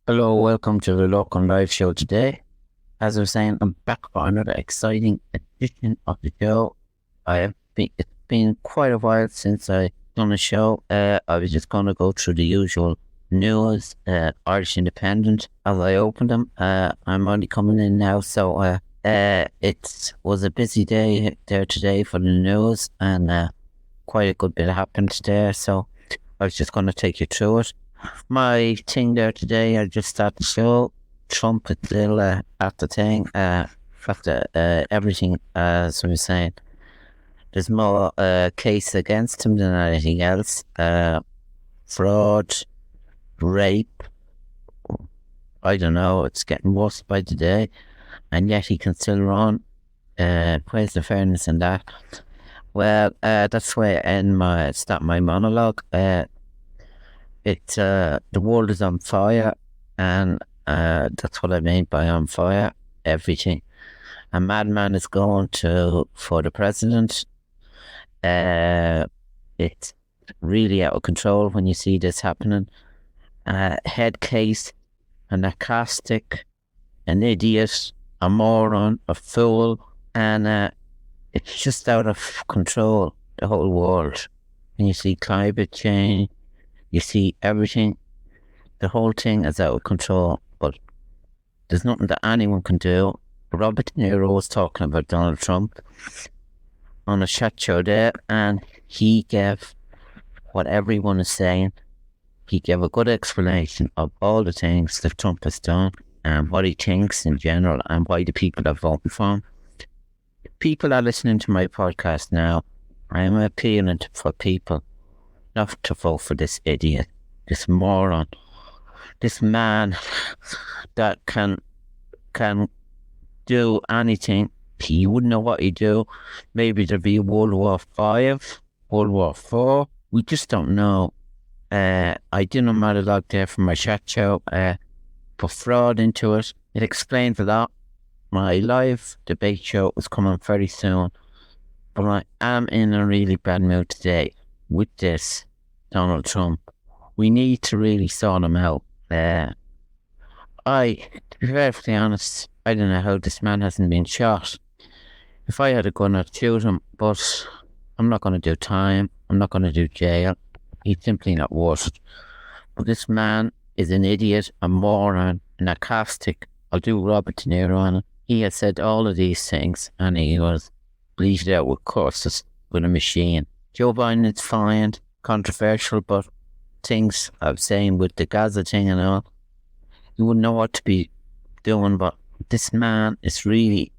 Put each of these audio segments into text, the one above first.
Hello, welcome to the Lorcanlive show today. As I was saying, I'm back for another exciting edition of the show. It's been quite a while since I've done a show. I was just going to go through the usual news, Irish Independent, as I opened them. I'm only coming in now, so it was a busy day there today for the news, and quite a good bit happened there, so I was just going to take you through it. My thing there today, I just started the show. Trump is still at the thing, after everything, as I was saying. There's more case against him than anything else. Fraud, rape, I don't know, it's getting worse by the day, and yet he can still run. Where's the fairness in that? Well, that's where I start my monologue. The world is on fire, and that's what I mean by on fire. Everything. A madman is going for the president. It's really out of control when you see this happening. Head case, a narcissistic, an idiot, a moron, a fool, and it's just out of control, the whole world. And you see climate change, you see everything, the whole thing is out of control, but there's nothing that anyone can do. Robert De Niro was talking about Donald Trump on a chat show there, and he gave what everyone is saying. He gave a good explanation of all the things that Trump has done and what he thinks in general and why the people are voting for him. People are listening to my podcast now. I am appealing for people not to vote for this idiot, this moron, this man that can do anything. You wouldn't know what he'd do. Maybe there'd be World War V, World War IV. We just don't know. I did a monologue there from my chat show, put fraud into it. It explains a lot. My live debate show is coming very soon, but I am in a really bad mood today with this Donald Trump. We need to really sort him out. To be perfectly honest, I don't know how this man hasn't been shot. If I had a gun, I'd shoot him, but I'm not going to do time. I'm not going to do jail. He's simply not worth it. But this man is an idiot, a moron, a narcissistic. I'll do Robert De Niro on it. He has said all of these things, and he was bleated out with curses with a machine. Joe Biden is fine, controversial, but things I was saying with the Gaza thing and all, you wouldn't know what to be doing, but this man is really,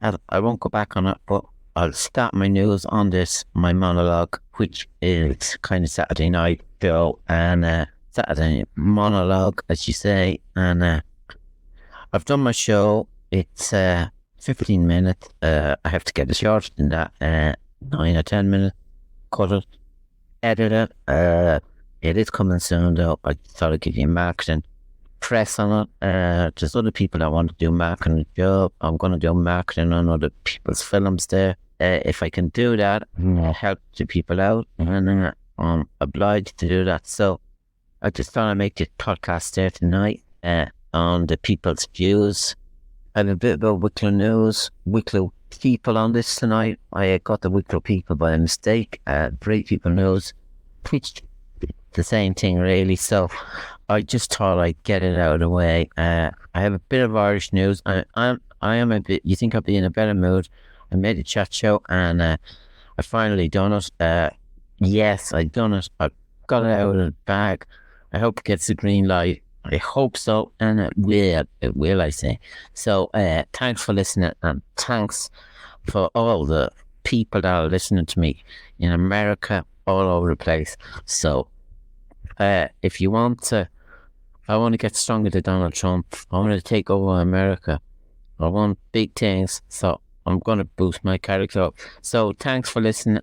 I won't go back on it, but I'll start my news on this, my monologue, which is kind of Saturday night show, and Saturday monologue, as you say, and I've done my show. It's 15 minutes. I have to get it shorter than that, 9 or 10 minutes, cut it, edit it. It is coming soon though. I thought I'd give you marketing press on it. There's other people that want to do marketing job. I'm going to do marketing on other people's films there. If I can do that, help the people out, and I'm obliged to do that. So I just thought I'd make this podcast there tonight on the people's views. I have a bit about Wicklow news, Wicklow people on this tonight. I got the Wicklow people by mistake. Great people news, which the same thing really. So I just thought I'd get it out of the way. I have a bit of Irish news. I am a bit. You think I'd be in a better mood? I made a chat show, and I finally done it. Yes, I done it. I got it out of the bag. I hope it gets the green light. I hope so, and it will, I say. So, thanks for listening, and thanks for all the people that are listening to me in America, all over the place. So, if you want to, I want to get stronger than Donald Trump. I want to take over America. I want big things, so I'm going to boost my character up. So, thanks for listening.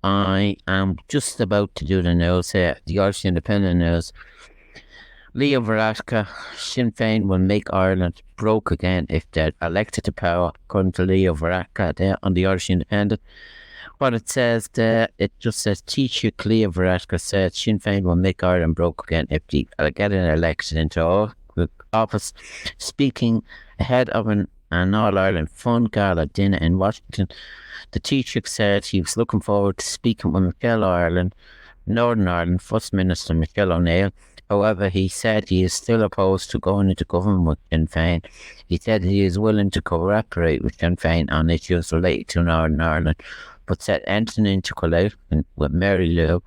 I am just about to do the news here, the Irish Independent news. Leo Varadkar, Sinn Féin will make Ireland broke again if they're elected to power, according to Leo Varadkar there on the Irish Independent. what it says there, it just says teacher Clea Varadkar said Sinn Féin will make Ireland broke again if they get elected into office. Speaking ahead of an All-Ireland Fun Gala dinner in Washington, the teacher said he was looking forward to speaking with Michelle Ireland, Northern Ireland First Minister Michelle O'Neill. However, he said he is still opposed to going into government with Sinn Féin. He said he is willing to cooperate with Sinn Féin on issues related to Northern Ireland, but said entering into coalition with Mary Lou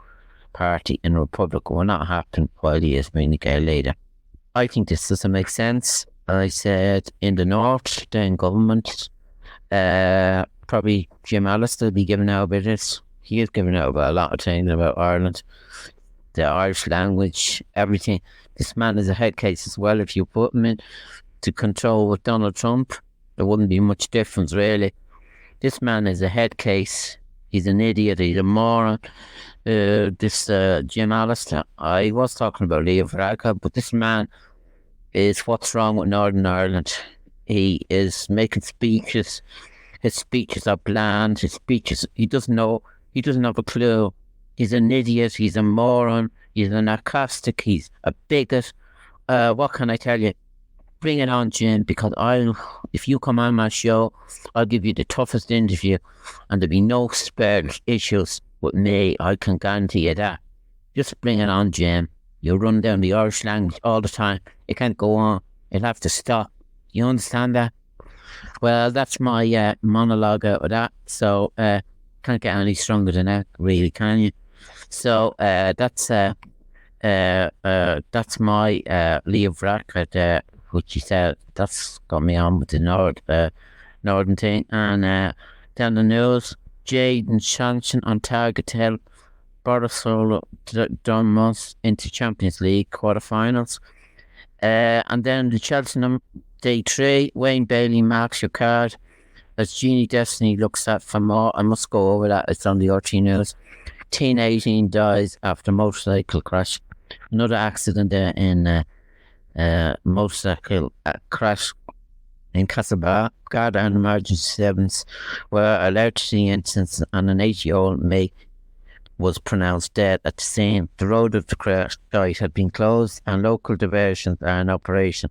party in Republic will not happen while he is being a Gael leader. I think this doesn't make sense. I said in the North, then government, probably Jim Allister will be giving out about this. He is giving out about a lot of things about Ireland, the Irish language, everything. This man is a head case as well. If you put him in to control with Donald Trump, there wouldn't be much difference really. This man is a head case. He's an idiot. He's a moron. This Jim Allister, I was talking about Leo Varadkar, but this man is what's wrong with Northern Ireland. He is making speeches. His speeches are bland. His speeches, he doesn't have a clue. He's an idiot. He's a moron. He's a narcissistic. He's a bigot. What can I tell you? Bring it on, Jim, because if you come on my show, I'll give you the toughest interview and there'll be no spare issues with me. I can guarantee you that. Just bring it on, Jim. You run down the Irish language all the time. It can't go on. It'll have to stop. You understand that? Well, that's my monologue out of that. So, can't get any stronger than that, really, can you? So, that's my Leo Varadkar there, which he said, that's got me on with the Northern thing. And down the news, Jadon Sanson on target to help Borisol Dunmus into Champions League quarterfinals. And then the Cheltenham Day 3, Wayne Bailey marks your card as Jeannie Destiny looks at for more. I must go over that, it's on the RT News. Teen 18 dies after motorcycle crash. Another accident there in motorcycle crash in Castlebar. Garda and emergency servants were allowed to see incidents, and an 80-year-old mate was pronounced dead at the scene. The road of the crash site had been closed and local diversions are in operation.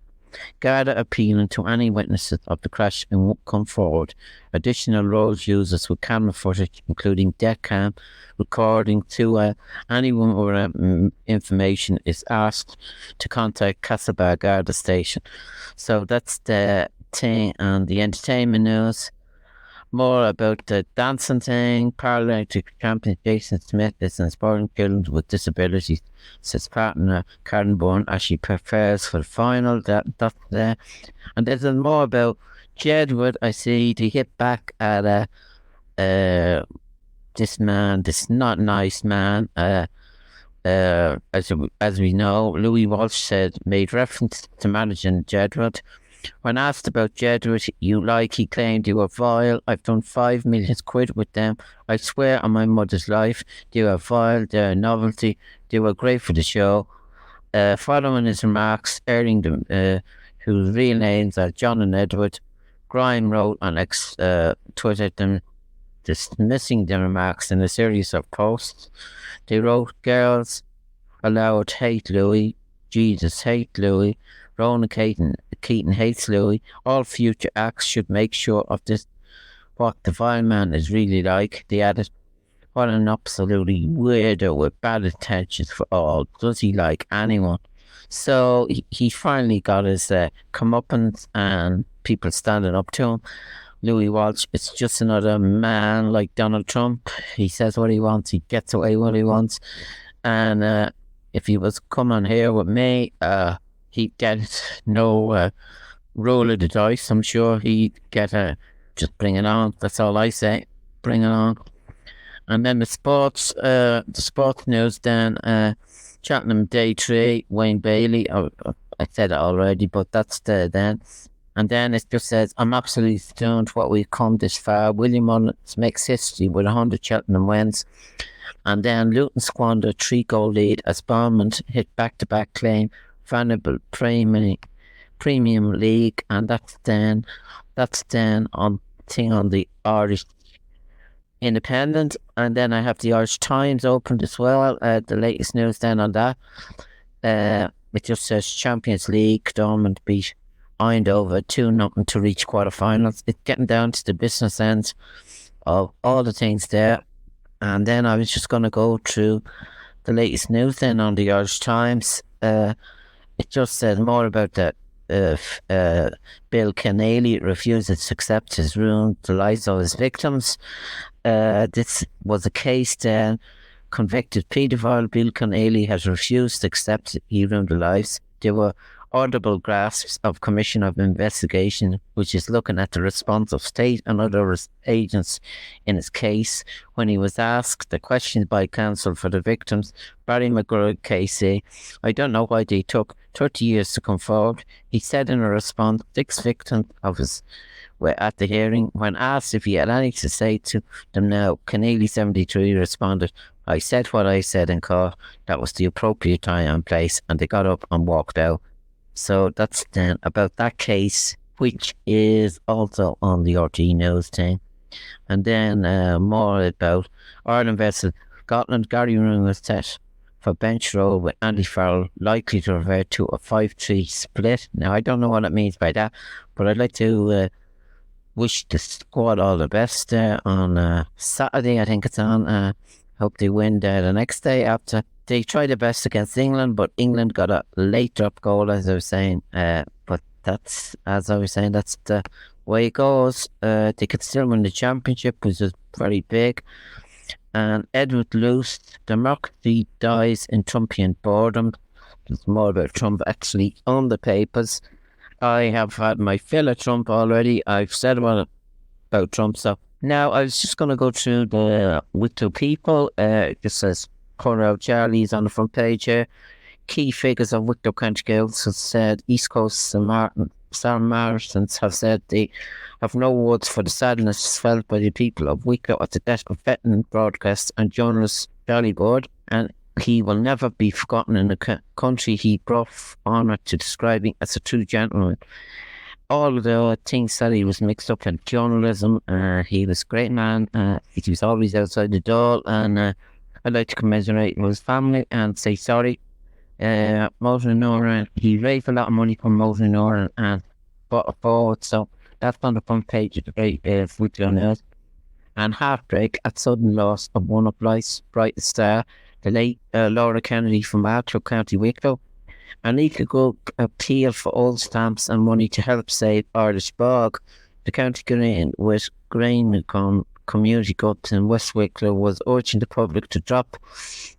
Garda appealing to any witnesses of the crash and come forward. Additional road users with camera footage, including deck cam, recording to anyone with information is asked to contact Castlebar Garda Station. So that's the thing. And the entertainment news. More about the dancing thing. Paralympic champion Jason Smith is inspiring children with disabilities, says partner Karen Bourne as she prepares for the final. That's there. And there's more about Jedward. I see they hit back at this man, this not nice man. As we know, Louis Walsh made reference to managing Jedward. When asked about Jedward, he claimed they were vile. I've done 5 million quid with them. I swear on my mother's life, they were vile, they're a novelty, they were great for the show. Following his remarks, airing them, whose real names are John and Edward, Grime wrote on Twitter them dismissing the remarks in a series of posts. They wrote, "Girls allowed hate Louis, Jesus hate Louis, Rona Keaton hates Louis. All future acts should make sure of this, what the vile man is really like." They added, "What an absolutely weirdo with bad intentions for all. Does he like anyone?" So he finally got his comeuppance and people standing up to him. Louis Walsh, it's just another man like Donald Trump. He says what he wants, he gets away what he wants. And if he was coming here with me, he'd get no roll of the dice. I'm sure he'd get just bring it on. That's all I say. Bring it on. And then the sports news then. Cheltenham Day 3, Wayne Bailey. I said it already, but that's then. And then it just says, "I'm absolutely stunned what we've come this far. William Mullins makes history with 100 Cheltenham wins." And then Luton squandered 3-goal lead as Bournemouth hit back-to-back claim Vanderbilt Premium League, and that's then on the Irish Independent, and then I have the Irish Times opened as well. The latest news then on that. It just says Champions League, Dortmund beat Eindhoven 2-0 to reach quarterfinals. It's getting down to the business end of all the things there. And then I was just going to go through the latest news then on the Irish Times. It just says more about that. Bill Keneally refuses to accept his ruined the lives of his victims. This was a case then. Convicted paedophile Bill Keneally has refused to accept he ruined the lives. There were audible grasps of Commission of Investigation, which is looking at the response of state and other agents in his case. When he was asked the question by counsel for the victims, Barry McGurk KC, I don't know why they took 30 years to come forward. He said in a response, 6 victims of his were at the hearing. When asked if he had anything to say to them now, Keneally 73 responded, I said what I said in court. That was the appropriate time and place, and they got up and walked out. So that's then about that case, which is also on the RT News thing. And then more about Ireland versus Scotland. Gary Rooney was set for bench role with Andy Farrell, likely to revert to a 5-3 split. Now, I don't know what it means by that, but I'd like to wish the squad all the best there on Saturday. I think it's on. Hope they win there the next day after. They tried their best against England, but England got a late drop goal, as I was saying. But that's, as I was saying, that's the way it goes. They could still win the championship, which is very big. And Edward Luce, democracy dies in Trumpian boredom. There's more about Trump actually on the papers. I have had my fill of Trump already. I've said about Trump, so now I was just going to go through the Wicklow people. It just says Cornell Charlie's on the front page here. Key figures of Wicklow County Girls have said East Coast Samaritans have said they have no words for the sadness felt by the people of Wicklow at the death of veteran broadcast and journalist Charlie Board, and he will never be forgotten in the country he brought honour to describing as a true gentleman. All of the things that he was mixed up in journalism, he was a great man. He was always outside the door, and I'd like to commiserate with his family and say sorry. Moulton Nora, he raised a lot of money from Moulton Nora and bought a forward, so that's on the front page of the great Wicklow News. And heartbreak at sudden loss of one of life's brightest star, the late Laura Kennedy from Arthur, County Wicklow. An equal appeal for old stamps and money to help save Irish Bog. The County Green with Grain Community Groups in West Wicklow was urging the public to drop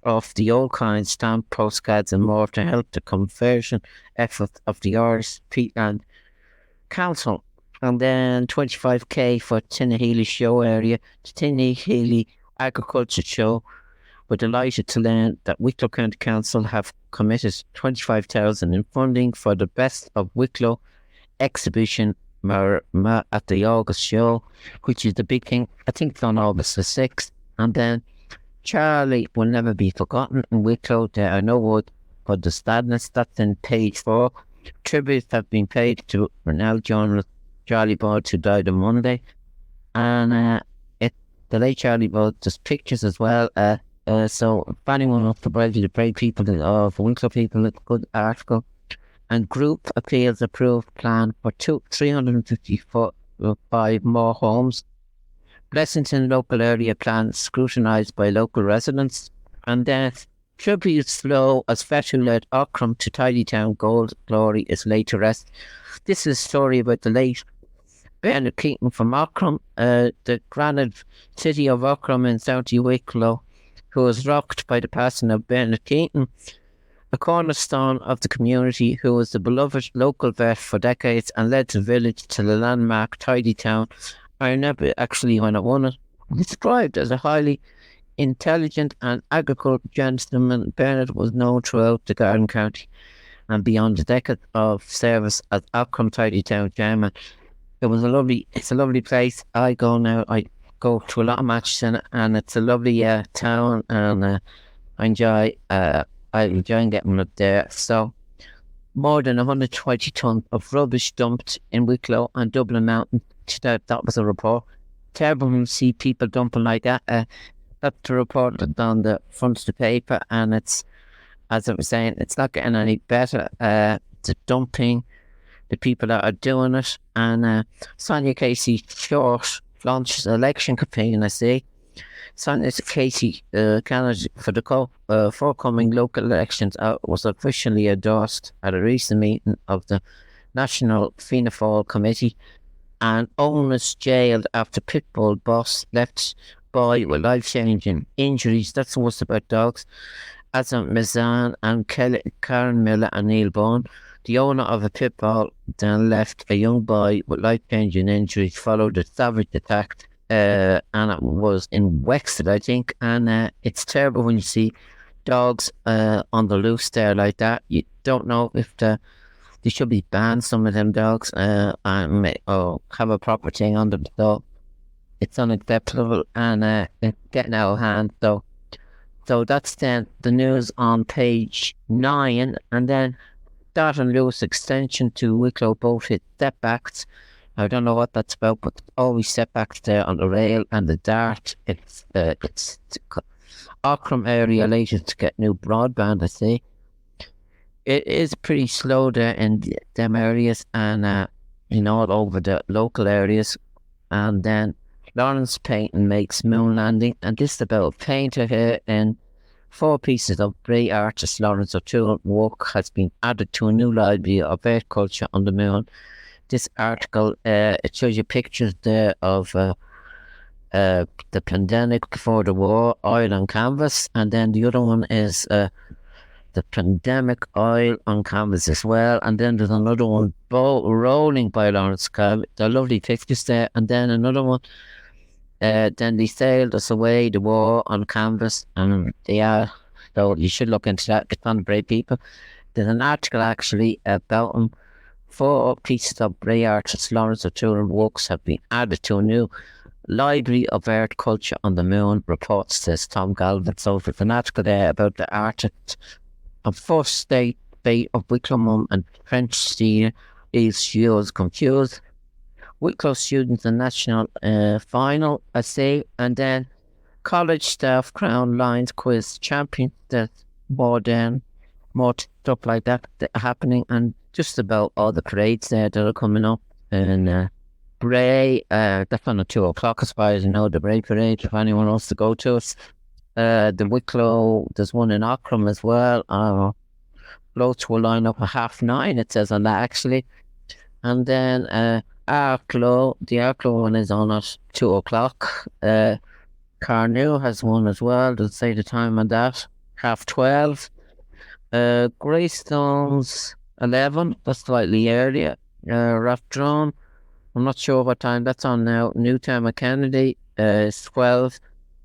off the old kind stamp, postcards and more to help the conversion efforts of the Irish Peatland Council. And then 25k for Tinnahealy show area. The Tinnahealy Agriculture Show. We're delighted to learn that Wicklow County Council have committed 25,000 in funding for the Best of Wicklow exhibition at the August show, which is the big thing. I think it's on August the 6th. And then Charlie will never be forgotten in Wicklow. There are no words for the sadness. That's in page 4. Tributes have been paid to renowned journalist Charlie Bard, who died on Monday. And the late Charlie Bard, there's pictures as well. So if anyone wants to provide you the brave people of Wicklow people, it's a good article. And group appeals approved plan for 355 more homes. Blessington local area plan scrutinised by local residents. And then tributes flow as veteran-led Ockram to Tidy Town Gold Glory is laid to rest. This is a story about the late Bernard Keaton from Ockram, the granite city of Ockram in County Wicklow, who was rocked by the passing of Bernard Keaton, a cornerstone of the community, who was the beloved local vet for decades and led the village to the landmark Tidy Town. I remember actually when I won it, described as a highly intelligent and agricultural gentleman. Bernard was known throughout the Garden County and beyond a decade of service as Ockram Tidy Town chairman. It's a lovely place. I go to a lot of matches in it, and it's a lovely town, and I enjoy getting up there. So more than 120 tonnes of rubbish dumped in Wicklow and Dublin Mountain. That was a report. terrible when you see people dumping like that. That's the report that's on the front of the paper, and it's, as I was saying, it's not getting any better. The dumping, the people that are doing it, and Sonia Casey Short launched an election campaign, I see. Sonia Casey, candidate for the forthcoming local elections, was officially endorsed at a recent meeting of the National Fianna Fáil Committee, and owners jailed after pit bull boss left boy with life-changing injuries. That's what's about dogs. Azam Mizan and Karen Miller and Neil Bone, the owner of a pit bull, then left a young boy with life-changing injuries followed a savage attack, and it was in Wexford, I think. And it's terrible when you see dogs on the loose there like that. You don't know if they should be banned, some of them dogs, and have a proper thing on them. So it's unacceptable, and it's getting out of hand. So that's then the news on page 9, and then Dart and Lewis extension to Wicklow both hit setbacks. I don't know what that's about, but always setbacks there on the rail and the Dart. It's Auckland area later to get new broadband, I see. It is pretty slow there in them areas, and all over the local areas. And then Lawrence Painting makes moon landing, and this is about a painter here in 4 pieces of Bray artist Lawrence O'Toole work has been added to a new library of earth culture on the moon. This article, it shows you pictures there of the pandemic before the war, oil on canvas, and then the other one is the pandemic oil on canvas as well, and then there's another one, rolling by Lawrence Cobb. They're lovely pictures there, and then another one, then they sailed us away, the war on canvas, and they are, so you should look into that. It's on Brave People. There's an article actually about them. 4 pieces of Bray artist Lawrence O'Toole works have been added to a new library of art culture on the moon, reports, says Tom Galvin. So there's an article there about the artist of first state of Wicklow and French steel is she was confused. Wicklow students in national final, I say, and then college staff crown lines quiz champion. There's more stuff like that happening, and just about all the parades there that are coming up. And Bray, that's on at 2 o'clock as far as you know, the Bray parade, if anyone wants to go to it. The Wicklow, there's one in Auckland as well. Floats will line up at 9:30, it says on that actually. And then Arklow, the Arklow one is on at 2 o'clock. Carnew has one as well, doesn't say the time on that. 12:30. Greystone's 11, that's slightly earlier. Rathdrawn, I'm not sure what time that's on now. Newtown and Kennedy is 12.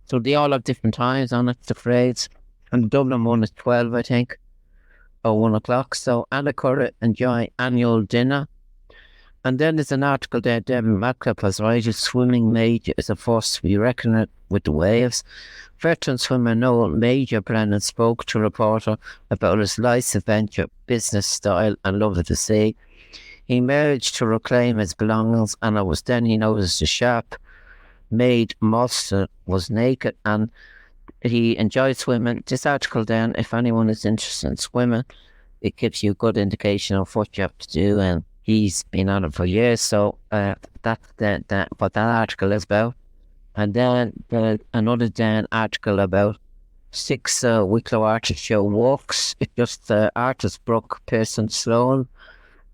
So they all have different times on it, the parades. And the Dublin one is 12, I think, or 1 o'clock. So Annacurra enjoy annual dinner. And then there's an article there, Devin Radcliffe has righted swimming major is a force to be reckoned with the waves. Veteran swimmer Noel Major Brennan spoke to a reporter about his life's adventure, business style and love of the sea. He managed to reclaim his belongings, and it was then he noticed a sharp maid monster was naked, and he enjoyed swimming. This article then, if anyone is interested in swimming, it gives you a good indication of what you have to do, and he's been on it for years. So that's what that article is about. And then another article about 6 Wicklow artists show walks. It's just artist Brooke Pearson Sloan.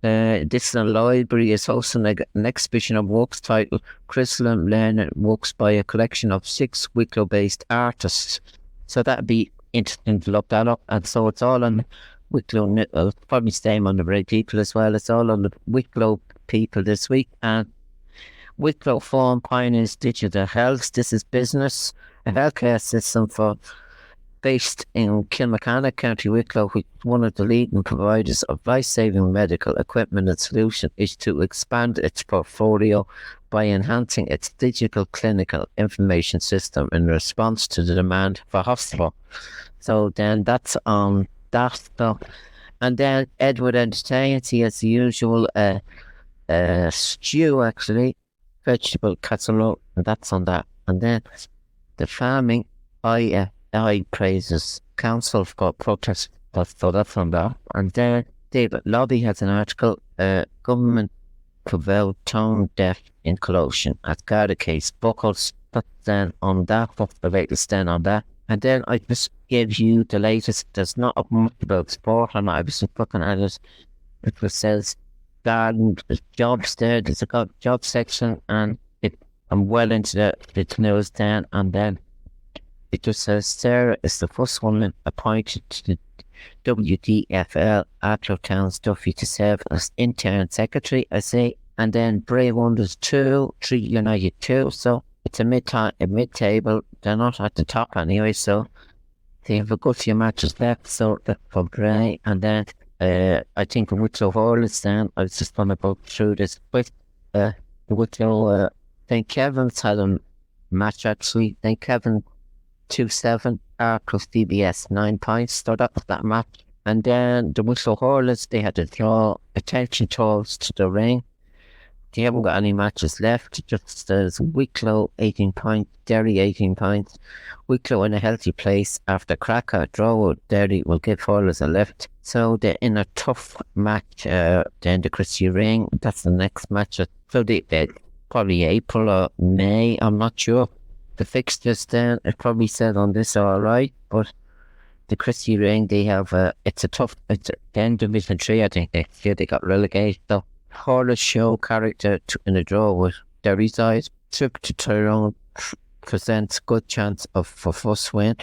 This library is hosting an exhibition of works titled Crystalline Learning Works by a collection of 6 Wicklow-based artists. So that'd be interesting to look that up. And so it's all on Wicklow, probably staying on the Bray People as well. It's all on the Wicklow People this week. And Wicklow Forum pioneers digital health. This is business, a healthcare system based in Kilmachanna, County Wicklow, which one of the leading providers of life-saving medical equipment and solutions, is to expand its portfolio by enhancing its digital clinical information system in response to the demand for hospital. So then that's on that stuff. And then Edward Entertainment, he has the usual stew actually. vegetable casserole, and that's on that. And then the farming, I praises council for protest. So that's on that. And then David Lobby has an article, government prevailed tone deaf in collusion as Garda case buckles. That's then on that. What's the latest then on that? And then I just gave you the latest. There's not much about sport, and I was just looking at it. It was says garden jobs there. There's a job section, and I'm well into the news then. And then it just says Sarah is the first woman appointed to the WDFL Arklow Town's Duffy to serve as intern secretary, I say. And then Bray Wonders 2, 3 United 2. So it's a mid-table. They're not at the top anyway, so they have a good few matches left. So that's for Bray. And then I think the Wicklow Hurlers then, I was just going to go through this with the Wicklow. St. Kevin's had a match actually. St. Kevin 2-7, plus DBS 9 points. So that was that match. And then the Wicklow Hurlers, they had to draw attention tolls to the ring. They haven't got any matches left. It just says Wicklow 18 points, Derry 18 points. Wicklow in a healthy place after Cracker draw with Derry will give Hurlers a lift. So they're in a tough match. Then the Christie Ring, that's the next match. So they probably April or May, I'm not sure. The fixtures then, it probably said on this alright, but the Christie Ring, they have it's then Division 3, I think they got relegated. So Hurlers show character in a draw with Derry side. Trip to Tyrone presents good chance for first win.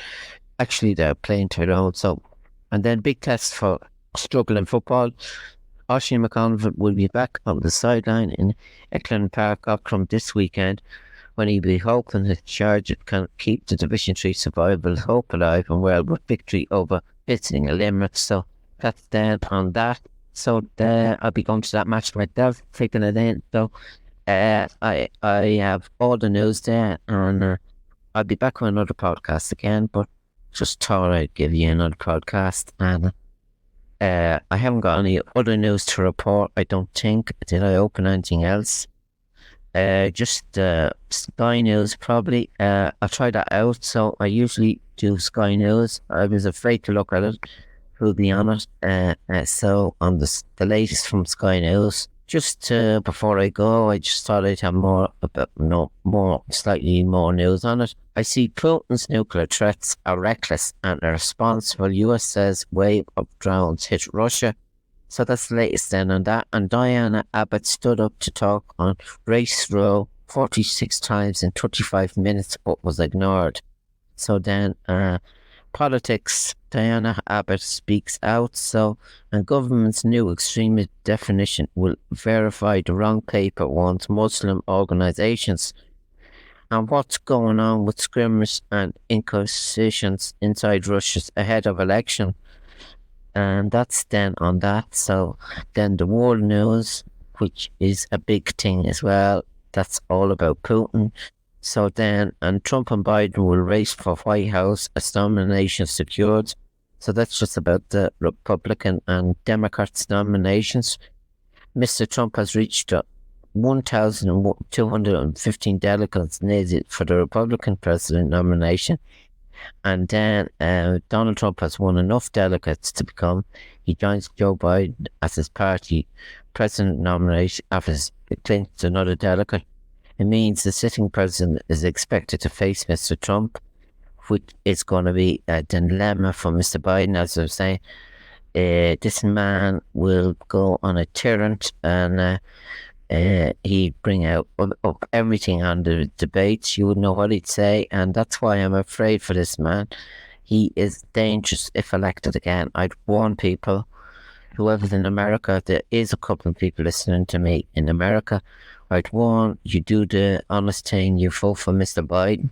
Actually, they're playing Tyrone, so. And then big test for struggling football. Oisin McConville will be back on the sideline in Eklund Park Auckland this weekend, when he'll be hoping his charge can keep the Division 3 survival hope alive and well with victory over visiting a Limerick. So that's then on that. So I'll be going to that match myself, taking it in. So I have all the news there, and I'll be back with another podcast again, but just thought I'd give you another podcast. And I haven't got any other news to report, I don't think. Did I open anything else? Just Sky News probably. I'll try that out. So I usually do Sky News. I was afraid to look at it, to be honest. So on the latest from Sky News, just before I go, I just thought I'd have slightly more news on it. I see Putin's nuclear threats are reckless and irresponsible. US says wave of drones hit Russia. So that's the latest then on that. And Diana Abbott stood up to talk on Race Row 46 times in 35 minutes, but was ignored. So then, politics, Diana Abbott speaks out. So, and government's new extremist definition will verify the wrong paper wants Muslim organisations. And what's going on with skirmishes and inquisitions inside Russia ahead of election? And that's then on that. So then the world news, which is a big thing as well, that's all about Putin. So then, and Trump and Biden will race for White House as nomination secured. So that's just about the Republican and Democrats nominations. Mr. Trump has reached 1,215 delegates needed for the Republican president nomination. And then Donald Trump has won enough delegates to he joins Joe Biden as his party president nomination after Clinton's another delegate. It means the sitting president is expected to face Mr. Trump, which is going to be a dilemma for Mr. Biden. As I was saying, this man will go on a tyrant, and he'd bring up everything on the debates. You wouldn't know what he'd say, and that's why I'm afraid for this man. He is dangerous if elected again. I'd warn people, whoever's in America, there is a couple of people listening to me in America. I'd warn you, do the honest thing, you vote for Mr. Biden.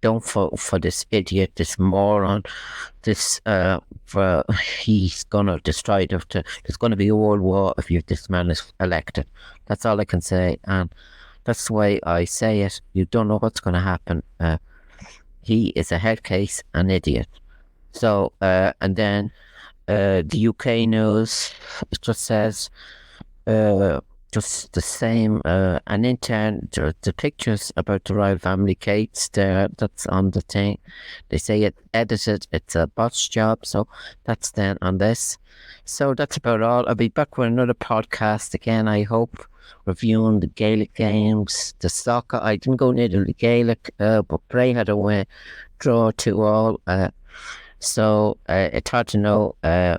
Don't vote for this idiot, this moron, he's gonna destroy it. There's gonna be a world war if this man is elected. That's all I can say, and that's the way I say it. You don't know what's gonna happen. He is a head case, an idiot. So, and then the UK news, it just says just the same. An intern, the pictures about the royal family cakes there, that's on the thing. They say it edited, it's a bot's job, so that's then on this. So that's about all. I'll be back with another podcast again, I hope, reviewing the Gaelic games, the soccer. I didn't go near the Gaelic, but Bray had a win, draw 2-2. So it's hard to know. I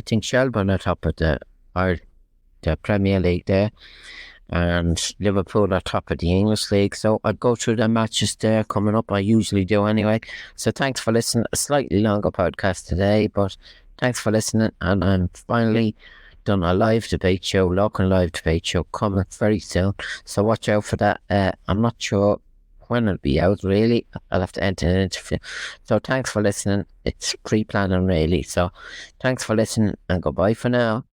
think Shelburne are top of the Premier League there, and Liverpool are top of the English League. So I'd go through the matches there coming up. I usually do anyway. So thanks for listening. A slightly longer podcast today, but thanks for listening. And I'm finally done a live debate show, Lorcanlive debate show, coming very soon. So watch out for that. I'm not sure when it'll be out, really. I'll have to enter an interview. So thanks for listening. It's pre-planning, really. So thanks for listening, and goodbye for now.